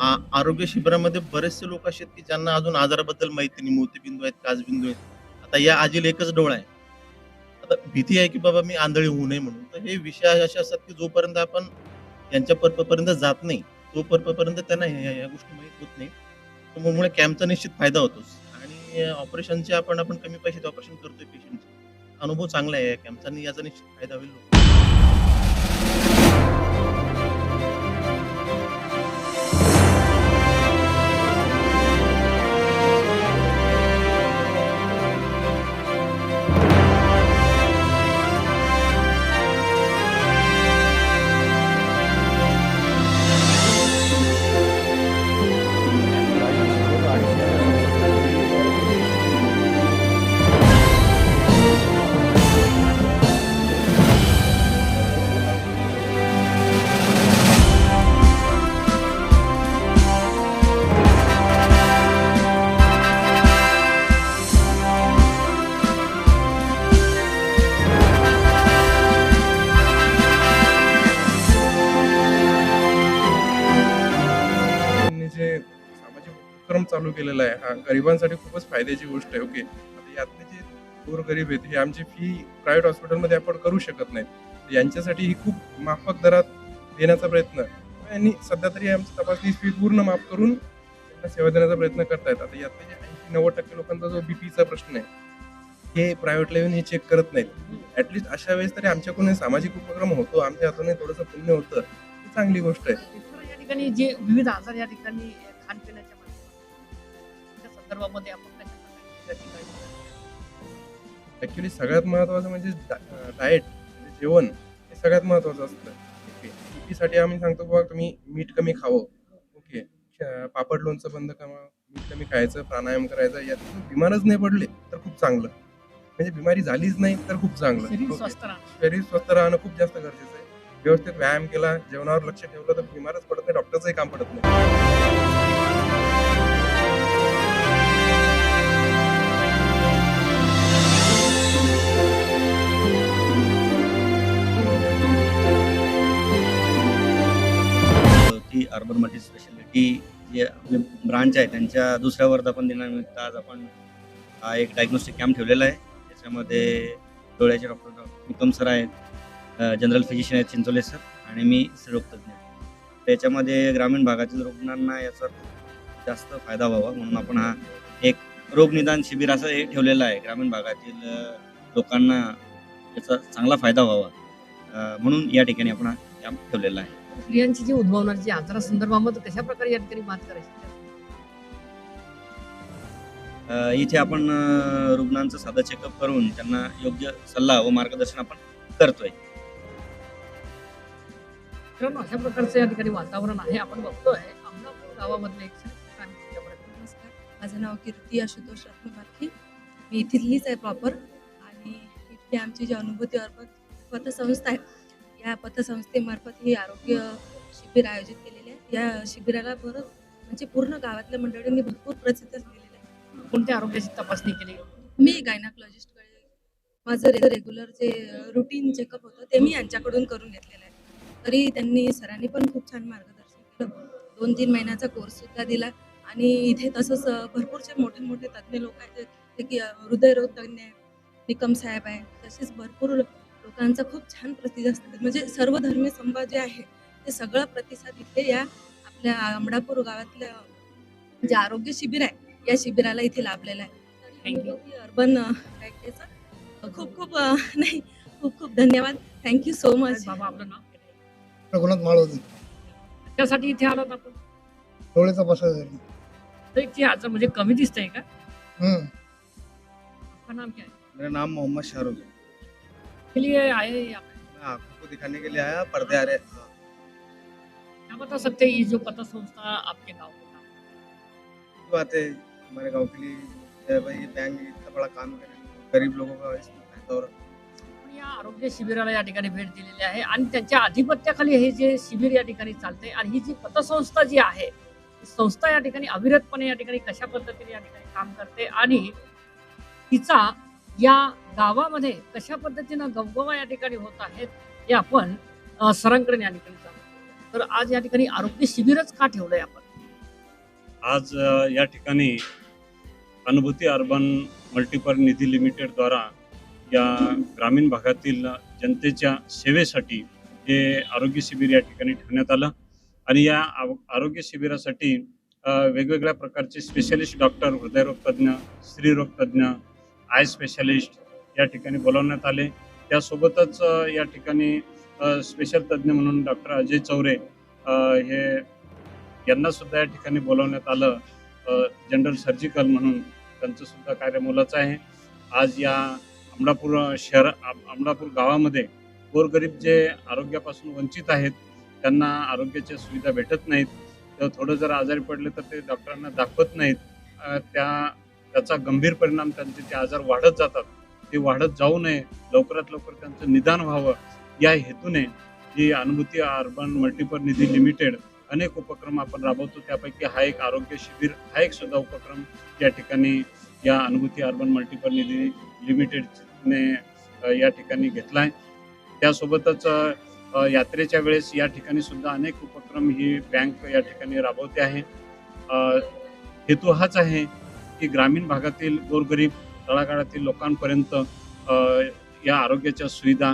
आरोग्य शिबिरामध्ये बरेचसे लोक असे आहेत, की ज्यांना अजून आजाराबद्दल माहिती नाही. मोतीबिंदू आहेत, काचबिंदू आहेत. आता या आजीला एकच डोळा आहे. आता भीती आहे, की बाबा मी आंधळी होऊ नये म्हणून. तर हे विषय असे असतात, की जोपर्यंत आपण यांच्या पर्यंत जात नाही, तोपर्यंत त्यांना ह्या गोष्टी माहीत होत नाही. त्यामुळे कॅम्पचा निश्चित फायदा होतोच आणि ऑपरेशनचे आपण कमी पैशात ऑपरेशन करतोय पेशंटचे. अनुभव चांगला आहे या कॅम्पचा आणि याचा निश्चित फायदा होईल लोकांना. त्यांनी जे सामाजिक उपक्रम चालू केलेला आहे हा गरिबांसाठी खूपच फायद्याची गोष्ट आहे. ओके, आता यातले जे गोरगरीब आहेत हे आमची फी प्रायव्हेट हॉस्पिटलमध्ये अफोर्ड करू शकत नाहीत. तर यांच्यासाठी ही खूप माफक दरात देण्याचा प्रयत्न यांनी सध्या तरी आमची तपासणी फी पूर्ण माफ करून त्यांना सेवा देण्याचा प्रयत्न करतायत. आता यातले जे 80-90% लोकांचा जो बीपीचा प्रश्न आहे हे प्रायव्हेटला येऊन हे चेक करत नाहीत. ॲटलिस्ट अशा वेळेस तरी आमच्याकडून हे सामाजिक उपक्रम होतो, आमच्या हातून थोडंसं पुण्य होतं, ही चांगली गोष्ट आहे. इतर या ठिकाणी जे विविध आजार या ठिकाणी खाणपिण्याच्या माध्यमातून त्या संदर्भामध्ये आपण कशा प्रकारे त्याची काळजी घ्यावी? ॲक्च्युली सगळ्यात महत्त्वाचं म्हणजे डाएट म्हणजे जेवण हे सगळ्यात महत्त्वाचं असतं. ओके, बीपीसाठी आम्ही सांगतो बाबा तुम्ही मीठ कमी खावं. ओके, पापड लोणचं बंद करा, मीठ कमी खायचं, प्राणायाम करायचा. यातून बिमारच नाही पडले तर खूप चांगलं. म्हणजे बिमारी झालीच नाही तर खूप चांगलं. शरीर ओके. स्वस्थ राहणं. शरीर स्वस्थ राहणं खूप जास्त गरजेचं आहे. व्यवस्थित व्यायाम केला, जेवणावर लक्ष ठेवलं तर बिमारच पडत नाही, डॉक्टरचंही काम पडत नाही. ती अर्बन मल्टी स्पेशालिटी जे आपले ब्रांच आहे त्यांच्या दुसऱ्या वर्धापन दिनानिमित्त आज आपण हा एक डायग्नोस्टिक कॅम्प ठेवलेला आहे. त्याच्यामध्ये डोळ्याचे डॉक्टर निकम सर आहेत, जनरल फिजिशियन आहेत चिंचोले सर आणि मी स्त्रीरोगतज्ञ. त्याच्यामध्ये ग्रामीण भागातील रुग्णांना याचा खूप जास्त फायदा व्हावा म्हणून आपण हा एक रोगनिदान शिबिर असं हे ठेवलेलं आहे. ग्रामीण भागातील लोकांना याचा चांगला फायदा व्हावा म्हणून या ठिकाणी आपण हा कॅम्प ठेवलेला आहे. स्त्रियांची जी उद्भवणारी जी आजारासंदर्भामध्ये कशा प्रकारे या ठिकाणी मात करायची? इथे आपण रुग्णांचं साधं चेकअप करून त्यांना योग्य सल्ला व मार्गदर्शन आपण करतोय. मित्रांनो, अशा प्रकारचं या ठिकाणी वातावरण आहे. आपण बघतोय अमरापूर गावामधले एक शेतकरी आणि तुमच्यापर्यंत. नमस्कार, माझं नाव कीर्ती आशुतोष रत्नबारकी. मी इथलीच आहे प्रॉपर आणि इथली आमची जी अनुभूती अर्बन पतसंस्था आहे या पतसंस्थेमार्फत हे आरोग्य शिबिर आयोजित केलेले आहे. या शिबिराला म्हणजे पूर्ण गावातल्या मंडळींनी भरपूर प्रतिसाद दिलेला आहे. कोणत्या आरोग्याची तपासणी केली? मी गायनाकोलॉजिस्टकडे माझं रेग्युलर जे रुटीन चेकअप होतं ते मी यांच्याकडून करून घेतलेलं आहे. तरी सरांनी पण खूप छान मार्गदर्शन केलं. 2-3 महिन्याचा कोर्स सुद्धा दिला आणि इथे तसंच भरपूरचे मोठे मोठे तज्ज्ञ लोक आहेत जे की हृदयरोग तज्ज्ञ आहे, निकम साहेब आहे. तसेच भरपूर लोकांचा खूप छान प्रतिसाद असतात. म्हणजे सर्व धर्मीय संवाद जे आहे ते सगळं प्रतिसाद इथे या आपल्या अमडापूर गावातल्या जे आरोग्य शिबिर आहे या शिबिराला इथे लाभलेला आहे. Thank you. अर्बन बँकेचा खूप खूप नाही खूप खूप धन्यवाद. Thank you so much. बाबा, आपलं नाव काय? रघुनाथ माळवदे. त्यासाठी इथे आलात आपण? डोळे तपासायसाठी. तर एक जे आजार म्हणजे कमी दिसतंय का? हम्म. आपका नाम क्या है? मेरा नाम मोहम्मद शाहरुख है. के लिए आए हैं यहाँ पे? मैं आंखों को दिखाने के लिए आया, पर्दे आ रहे हैं. हाँ. क्या बता सकते हैं ये जो पता संस्था आपके गाँव में काम करती अच्छी बात है हमारे गांव के लिए. भाई ये बैंक इतना बड़ा काम करे, गरीब लोगों का इसमें फायदा हो रहा है. आपण या आरोग्य शिबिराला या ठिकाणी भेट दिलेली आहे आणि त्यांच्या अधिपत्याखाली हे जे शिबिर या ठिकाणी चालते आणि ही जी पतसंस्था जी आहे ही संस्था या ठिकाणी अविरतपणे या ठिकाणी कशा पद्धतीने या ठिकाणी काम करते आणि तिचा या गावामध्ये कशा पद्धतीनं गवगवा या ठिकाणी होत आहेत हे आपण सरांकडे या ठिकाणी जाणून घेऊया. तर आज या ठिकाणी आरोग्य शिबिरच का ठेवलंय आपण? आज या ठिकाणी अनुभूती अर्बन मल्टीपर्ल निधी लिमिटेडद्वारा या ग्रामीण भागातील जनतेच्या सेवेसाठी हे आरोग्य शिबिर या ठिकाणी ठेवण्यात आलं आणि या आरोग्य शिबिरासाठी वेगवेगळ्या प्रकारचे स्पेशलिस्ट डॉक्टर, हृदयरोगतज्ञ, स्त्रीरोगतज्ञ, आय स्पेशलिस्ट या ठिकाणी बोलावण्यात आले. त्यासोबतच या ठिकाणी स्पेशल तज्ज्ञ म्हणून डॉक्टर अजय चौरे हे यांना सुद्धा या ठिकाणी बोलावण्यात आलं. जनरल सर्जिकल म्हणून त्यांचं सुद्धा कार्य मोलाचं आहे. आज या अमडापूर गावामध्ये गोरगरीब जे आरोग्यापासून वंचित आहेत, त्यांना आरोग्याच्या सुविधा भेटत नाहीत. तर थोडं जर आजारी पडले तर ते डॉक्टरांना दाखवत नाहीत. त्याचा गंभीर परिणाम त्यांचे ते आजार वाढत जातात. ते वाढत जाऊ नये, लवकरात लवकर त्यांचं निदान व्हावं या हेतूने जी अनुभूती अर्बन मल्टीपर्ल निधी लिमिटेड अनेक उपक्रम आपण राबवतो. त्यापैकी हा एक आरोग्य शिबिर हा एक सुद्धा उपक्रम या ठिकाणी या अनुभूती अर्बन मल्टीपर्ल निधी लिमिटेडने या ठिकाणी घेतला आहे. त्यासोबतच यात्रेच्या वेळेस या ठिकाणी सुद्धा अनेक उपक्रम ही बँक या ठिकाणी राबवते आहे. हेतू हाच आहे की ग्रामीण भागातील गोरगरीब तळागाळातील लोकांपर्यंत या आरोग्याच्या सुविधा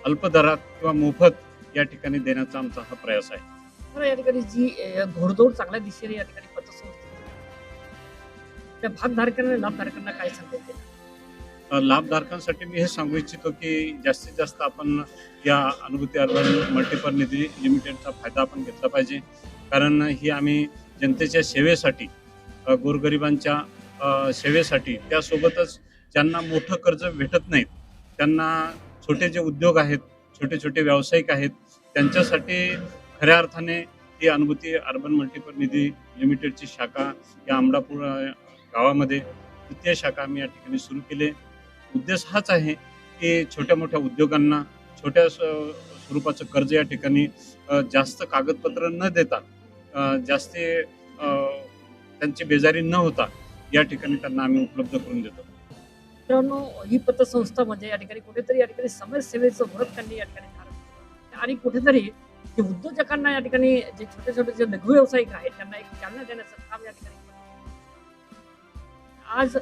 अल्प दरात किंवा मोफत या ठिकाणी देण्याचा आमचा हा प्रयास आहे. तर या ठिकाणी जी घोडदौड चांगल्या दिशेने या ठिकाणी पतसंस्था त्या भागधारकांना, लाभधारकांना काय सांगायचे? लाभधारकांसाठी मी हे सांगू इच्छितो की जास्तीत जास्त आपण या अनुभूती अर्बन मल्टीपर्ल निधी लिमिटेडचा फायदा आपण घेतला पाहिजे. कारण ही आम्ही जनतेच्या सेवेसाठी, गोरगरिबांच्या सेवेसाठी, त्यासोबतच ज्यांना मोठं कर्ज भेटत नाहीत, त्यांना छोटे जे उद्योग आहेत, छोटे छोटे व्यावसायिक आहेत, त्यांच्यासाठी खऱ्या अर्थाने ही अनुभूती अर्बन मल्टीपर्ल निधी लिमिटेडची शाखा या अमडापूर गावामध्ये द्वितीय शाखा आम्ही या ठिकाणी सुरू केली. उद्देश हाच आहे की छोट्या मोठ्या उद्योगांना छोट्या स्वरूपाचं कर्ज या ठिकाणी जास्त कागदपत्र न देता, जास्ती त्यांची बेजारी न होता या ठिकाणी त्यांना आम्ही उपलब्ध करून देतो. मित्रांनो, ही पतसंस्था म्हणजे या ठिकाणी कुठेतरी या ठिकाणी समाजसेवेचं व्रत त्यांनी या ठिकाणी धारण केलं आणि कुठेतरी जे उद्योजकांना या ठिकाणी जे छोटे छोटे जे लघु व्यावसायिक आहेत त्यांना एक चालना देण्याचं काम या ठिकाणी आज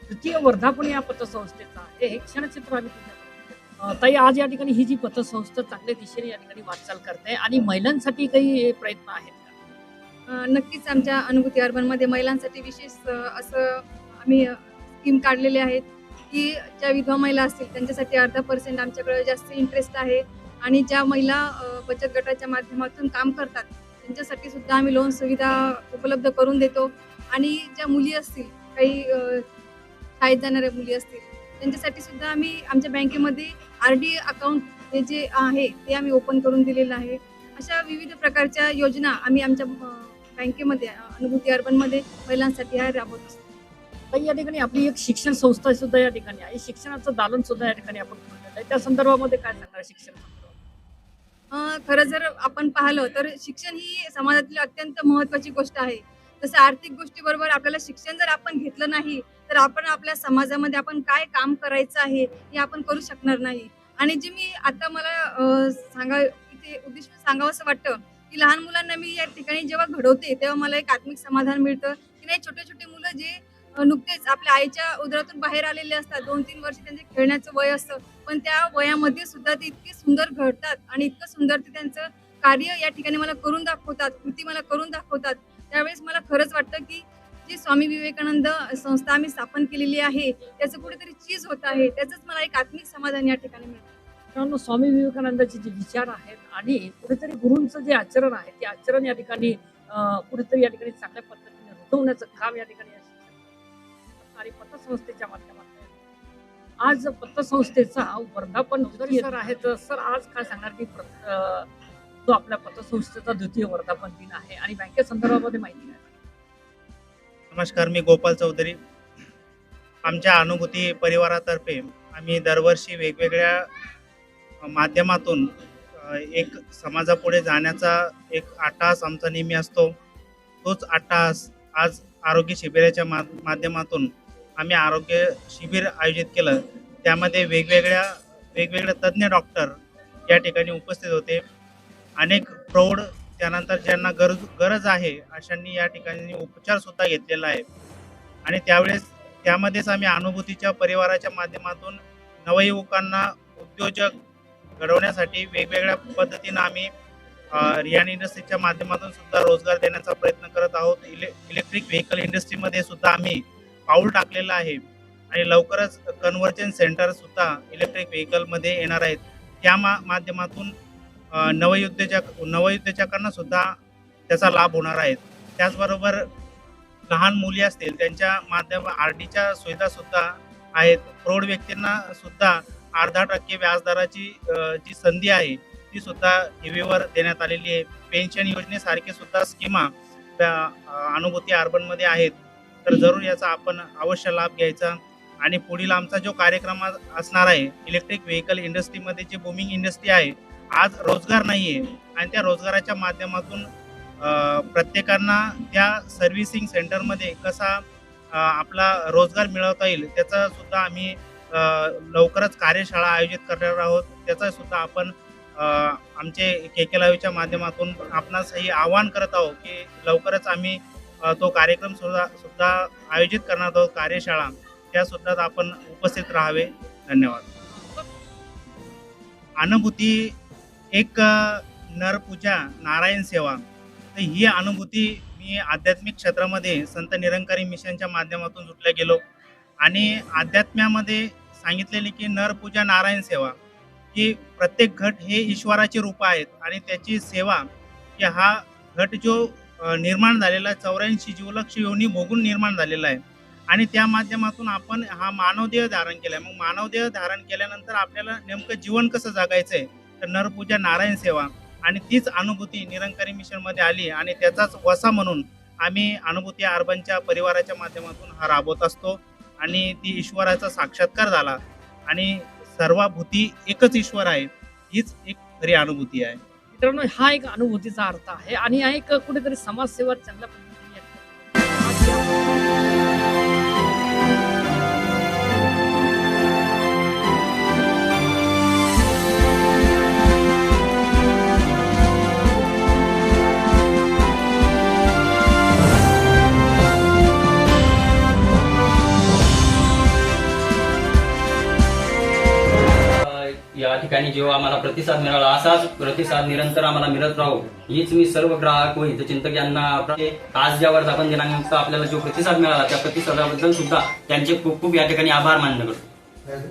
तृतीय वर्धापन या पतसंस्थेचा हे क्षणचित्र आम्ही तुमच्या ताई, आज या ठिकाणी ही जी पतसंस्था चांगल्या दिशेने या ठिकाणी वाटचाल करते आणि महिलांसाठी काही प्रयत्न आहेत का? नक्कीच आमच्या अनुभूती अर्बनमध्ये महिलांसाठी विशेष असं आम्ही स्कीम काढलेले आहेत की ज्या विधवा महिला असतील त्यांच्यासाठी 0.5% आमच्याकडे जास्त इंटरेस्ट आहे आणि ज्या महिला बचत गटाच्या माध्यमातून काम करतात त्यांच्यासाठी सुद्धा आम्ही लोन सुविधा उपलब्ध करून देतो. आणि ज्या मुली असतील, काही शाळेत जाणाऱ्या मुली असतील, त्यांच्यासाठी सुद्धा आम्ही आमच्या बँकेमध्ये RD अकाउंट हे जे आहे ते आम्ही ओपन करून दिलेलं आहे. अशा विविध प्रकारच्या योजना आम्ही आमच्या बँकेमध्ये अनुभूती अर्बनमध्ये महिलांसाठी राबवत असतो. ताई, या ठिकाणी आपली एक शिक्षण संस्था सुद्धा या ठिकाणी आहे, शिक्षणाचं दालन सुद्धा या ठिकाणी आपण खोललेलं आहे. त्या संदर्भामध्ये काय सांगणार शिक्षण? खरं जर आपण पाहिलं तर शिक्षण ही समाजातील अत्यंत महत्त्वाची गोष्ट आहे. जसं आर्थिक गोष्टीबरोबर आपल्याला शिक्षण जर आपण घेतलं नाही तर आपण आपल्या समाजामध्ये आपण काय काम करायचं आहे हे आपण करू शकणार नाही. आणि जे मी आता मला इथे उद्देश सांगावंसं वाटतं की लहान मुलांना मी या ठिकाणी जेव्हा घडवते तेव्हा मला एक आत्मिक समाधान मिळतं की नाही, छोटे छोटे मुलं जे नुकतेच आपल्या आईच्या उदरातून बाहेर आलेले असतात, 2-3 वर्ष त्यांचे खेळण्याचं वय असतं, पण त्या वयामध्ये सुद्धा ते इतके सुंदर घडतात आणि इतकं सुंदर ते त्यांचं कार्य या ठिकाणी मला करून दाखवतात, कृती मला करून दाखवतात. त्यावेळेस मला खरंच वाटतं की जी स्वामी विवेकानंद संस्था आम्ही स्थापन केलेली आहे त्याचं कुठेतरी चीज होत आहे, त्याचंच मला एक आत्मिक समाधान या ठिकाणी मिळतं. मित्रांनो, स्वामी विवेकानंदाचे जे विचार आहेत आणि कुठेतरी गुरूंचं जे आचरण आहे ते आचरण या ठिकाणी कुठेतरी या ठिकाणी चांगल्या पद्धतीने रुजवण्याचं काम या ठिकाणी आणि पतसंस्थेच्या माध्यमातून आज पतसंस्थेचा वर्धापन सर आहेत. सर, आज काय सांगणार की जो आपल्या पतसंस्थेचा द्वितीय वर्धापन दिन आहे आणि बँकेसंदर्भामध्ये माहिती आहे? नमस्कार, मी गोपाल चौधरी. आमच्या अनुभूती परिवारातर्फे आम्ही दरवर्षी वेगवेगळ्या माध्यमातून एक समाजापुढे जाण्याचा एक अट्टहास आमचा नेहमी असतो. तोच अट्टहास आज आरोग्य शिबिराच्या माध्यमातून आम्ही आरोग्य शिबिर आयोजित केलं. त्यामध्ये वेगवेगळ्या तज्ज्ञ डॉक्टर या ठिकाणी उपस्थित होते. अनेक प्रौढ त्यानंतर ज्यांना गरज आहे अशांनी या ठिकाणी उपचार सुद्धा घेतलेला आहे. आणि त्यामध्येच आम्ही अनुभूतीच्या परिवाराच्या माध्यमातून नवयुवकांना उद्योजक घडवण्यासाठी वेगवेगळ्या पद्धतीनं आम्ही रियान इंडस्ट्रीच्या माध्यमातून सुद्धा रोजगार देण्याचा प्रयत्न करत आहोत. इलेक्ट्रिक व्हेकल इंडस्ट्रीमध्ये सुद्धा आम्ही पाऊल टाकलेलं आहे आणि लवकरच कन्व्हर्जन सेंटर सुद्धा इलेक्ट्रिक व्हेकलमध्ये येणार आहेत. त्या माध्यमातून नवउद्योजकांना सुद्धा त्याचा लाभ होणार आहे. त्याचबरोबर लहान मुली असतील त्यांच्या आरडीच्या सुविधा सुद्धा आहेत. प्रौढ व्यक्तींना सुद्धा 10% व्याजदराची जी संधी आहे ती सुद्धा ठेवीवर देण्यात आलेली आहे. पेन्शन योजनेसारखे सुद्धा स्कीमा अनुभूती अर्बनमध्ये आहेत. तर जरूर याचा आपण अवश्य लाभ घ्यायचा. आणि पुढील आमचा जो कार्यक्रम असणार आहे इलेक्ट्रिक व्हेकल इंडस्ट्रीमध्ये जी बूमिंग इंडस्ट्री आहे, आज रोजगार नाही आहे आणि त्या रोजगाराच्या माध्यमातून प्रत्येकांना त्या सर्व्हिसिंग सेंटरमध्ये कसा आपला रोजगार मिळवता येईल त्याचा सुद्धा आम्ही लवकरच कार्यशाळा आयोजित करणार आहोत. त्याचा सुद्धा आपण आमचे KK लाईव्हच्या माध्यमातून आपणासही आवाहन करत आहोत की लवकरच आम्ही तो कार्यक्रम सुद्धा आयोजित करणार आहोत, कार्यशाळा त्या सुद्धा आपण उपस्थित राहावे. धन्यवाद. अनुभूती एक नरपूजा नारायण सेवा, तर ही अनुभूती मी आध्यात्मिक क्षेत्रामध्ये संत निरंकारी मिशनच्या माध्यमातून जुटल्या गेलो आणि अध्यात्म्यामध्ये सांगितलेली की नरपूजा नारायण सेवा की प्रत्येक घट हे ईश्वराचे रूप आहेत आणि त्याची सेवा की हा घट जो निर्माण झालेला 84 जीवलक्ष योनी भोगून निर्माण झालेला आहे आणि त्या माध्यमातून आपण हा मानवदेह धारण केलाय. मग मानवदेह धारण केल्यानंतर आपल्याला नेमकं जीवन कसं जगायचंय, तर नरपूजा नारायण सेवा आणि तीच अनुभूती निरंकारी मिशनमध्ये आली आणि त्याचाच वसा म्हणून आम्ही अनुभूती अर्बनच्या परिवाराच्या माध्यमातून हा राबवत असतो आणि ती ईश्वराचा साक्षात्कार झाला आणि सर्वभूती एकच ईश्वर आहे, हीच एक खरी अनुभूती आहे. मित्रांनो, हा एक अनुभूतीचा अर्थ आहे आणि हा एक कुठेतरी समाजसेवा चांगल्या पद्धतीने या ठिकाणी जेव्हा आम्हाला प्रतिसाद मिळाला, असाच प्रतिसाद निरंतर आम्हाला मिळत राहू हीच मी सर्व ग्राहक व हितचिंतक यांना आज ज्या वर्धापन दिनानिमित्त आपल्याला जो प्रतिसाद मिळाला त्या प्रतिसादाबद्दल सुद्धा त्यांचे खूप खूप या ठिकाणी आभार मान्य करतो.